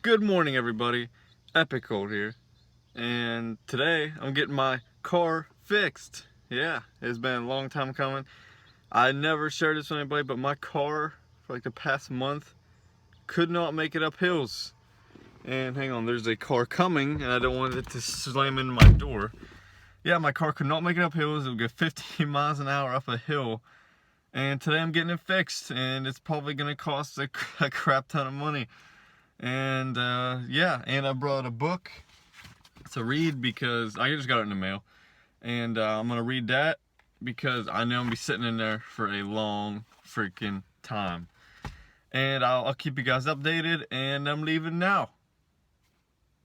Good morning, everybody. Epic Colt here, and today I'm getting my car fixed. Yeah, it's been a long time coming. I never shared this with anybody, but my car for like the past month could not make it up hills. And hang on, there's a car coming, and I don't want it to slam into my door. Yeah, my car could not make it up hills. It would go 15 miles an hour up a hill. And today I'm getting it fixed, and it's probably gonna cost a crap ton of money. And yeah, and I brought a book to read because I just got it in the mail, and I'm gonna read that because I know I'm gonna be sitting in there for a long freaking time. And I'll keep you guys updated, and I'm leaving now.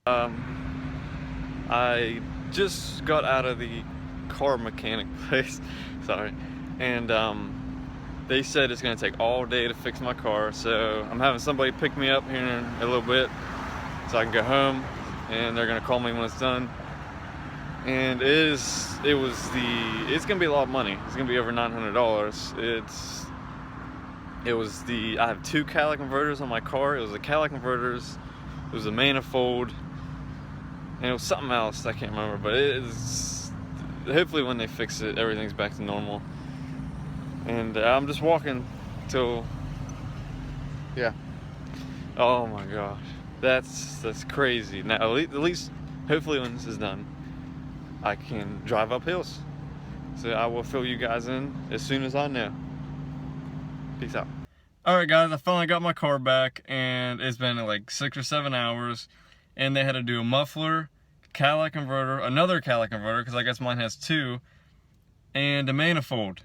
I just got out of the car mechanic place, sorry, and they said it's gonna take all day to fix my car, so I'm having somebody pick me up here in a little bit so I can go home, and they're gonna call me when it's done. And it's gonna be a lot of money. It's gonna be over $900. I have two catalytic converters on my car. It was the catalytic converters, it was a manifold, and it was something else I can't remember. But it is, hopefully when they fix it, everything's back to normal. And I'm just walking till, yeah. Oh my gosh, that's crazy. Now at least, hopefully when this is done, I can drive up hills. So I will fill you guys in as soon as I know. Peace out. All right, guys, I finally got my car back, and it's been like 6 or 7 hours, and they had to do a muffler, catalytic converter, another catalytic converter, because I guess mine has two, and a manifold.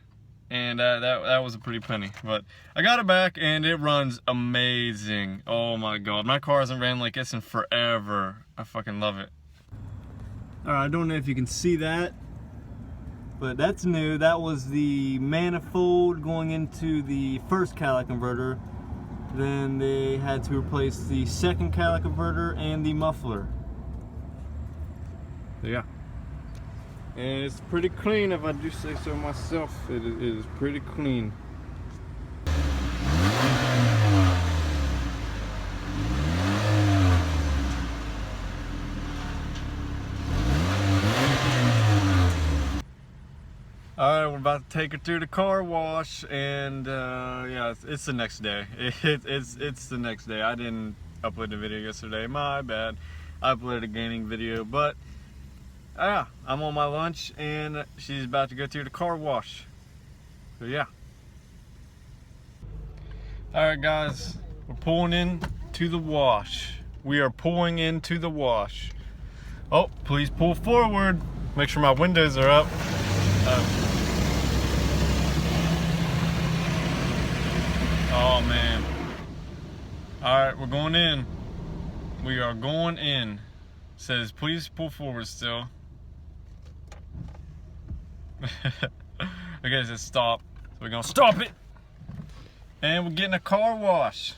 And that was a pretty penny, but I got it back, and it runs amazing. Oh my god, my car hasn't ran like this in forever. I fucking love it. Alright, I don't know if you can see that, but that's new. That was the manifold going into the first catalytic converter. Then they had to replace the second catalytic converter and the muffler. So yeah. And it's pretty clean, if I do say so myself. It is pretty clean. Alright, we're about to take her to the car wash, and yeah, it's the next day. It's the next day. I didn't upload the video yesterday, my bad. I uploaded a gaming video, but yeah, I'm on my lunch, and she's about to go through the car wash. So yeah. Alright guys, we're pulling in to the wash. We are pulling into the wash. Oh, please pull forward. Make sure my windows are up. Oh man. Alright, we're going in. We are going in. Says please pull forward still. Okay, it says stop. So we're gonna stop it. And we're getting a car wash.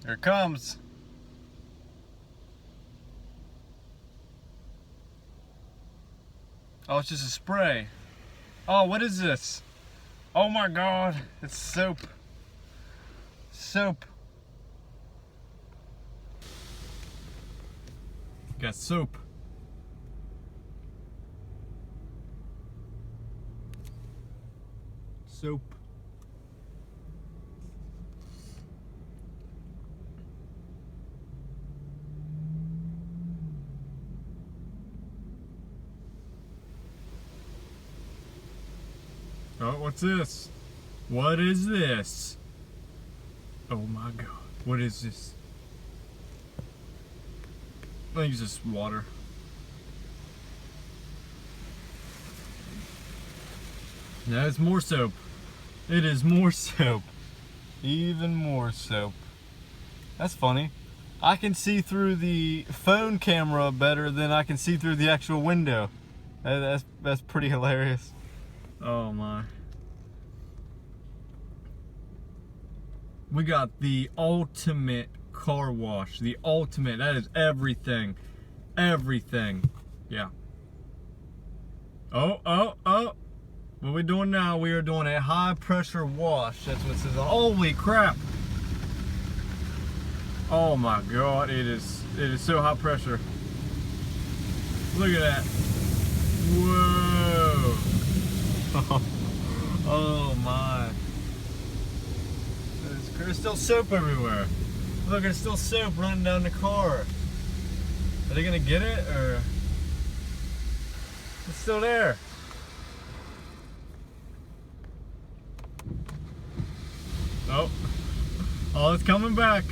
Here it comes. Oh, it's just a spray. Oh, what is this? Oh my god, it's soap. Soap. Got soap. Soap. Oh, what's this? What is this? Oh my god, what is this? I think it's just water. No, it's more soap. It is more soap. Even more soap. That's funny. I can see through the phone camera better than I can see through the actual window. That's pretty hilarious. Oh my. We got the ultimate car wash. The ultimate. That is everything. Everything. Yeah. Oh, oh, oh. What we're doing now, we are doing a high pressure wash. That's what it says. Holy crap! Oh my god, it is so high pressure. Look at that. Whoa! Oh my. There's still soap everywhere. Look, there's still soap running down the car. Are they gonna get it, or? It's still there. Oh, oh, it's coming back.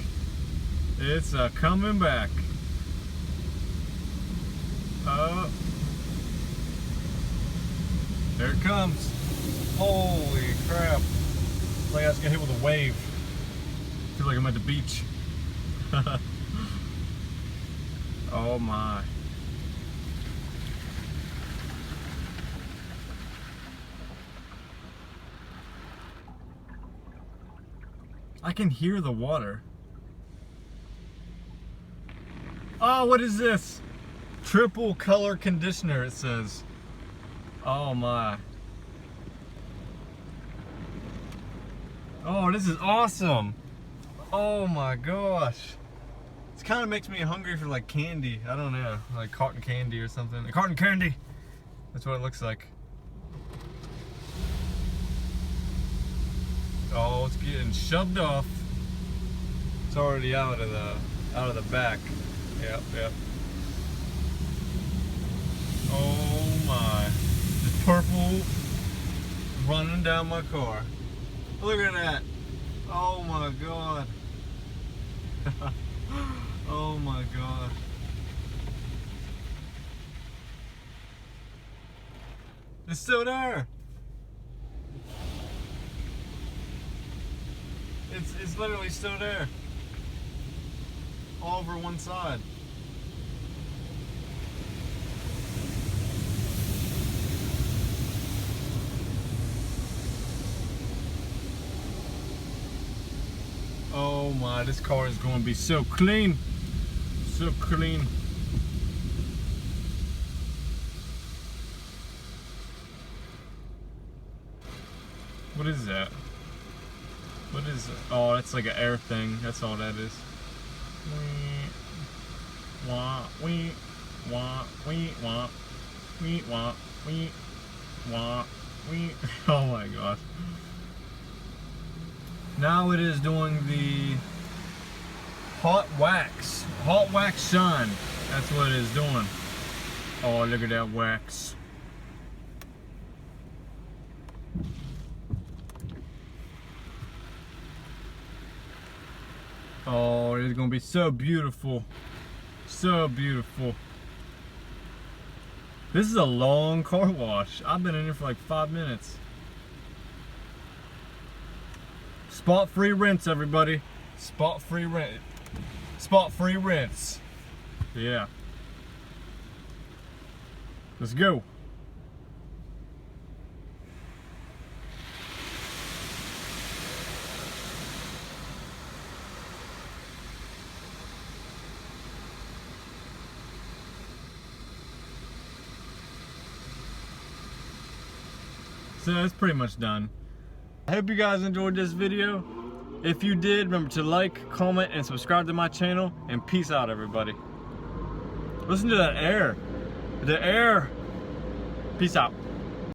It's coming back. There it comes. Holy crap. It's like I was gonna hit with a wave. I feel like I'm at the beach. Oh my. I can hear the water. Oh, what is this? Triple color conditioner, it says. Oh my. Oh, this is awesome. Oh my gosh. This kind of makes me hungry for like candy. I don't know, like cotton candy or something. Cotton candy. That's what it looks like. Oh, it's getting shoved off. It's already out of the back. Yep, yep. Oh my. It's purple running down my car. Look at that. Oh my god. Oh my god. It's still there. It's literally still there. All over one side. Oh my, this car is going to be so clean. So clean. What is that? What is it? Oh, that's like an air thing. That's all that is. Wah, wee, wah, wee, wah, wee, wah, wee, wah, wee. Oh my gosh. Now it is doing the hot wax shine. That's what it is doing. Oh, look at that wax. Oh, it's gonna be so beautiful. So beautiful. This is a long car wash. I've been in here for like 5 minutes. Spot free rinse, everybody. Spot free rinse. Spot free rinse. Yeah. Let's go. So that's pretty much done. I hope you guys enjoyed this video. If you did, remember to like, comment, and subscribe to my channel. And peace out, everybody. Listen to that air. The air. Peace out.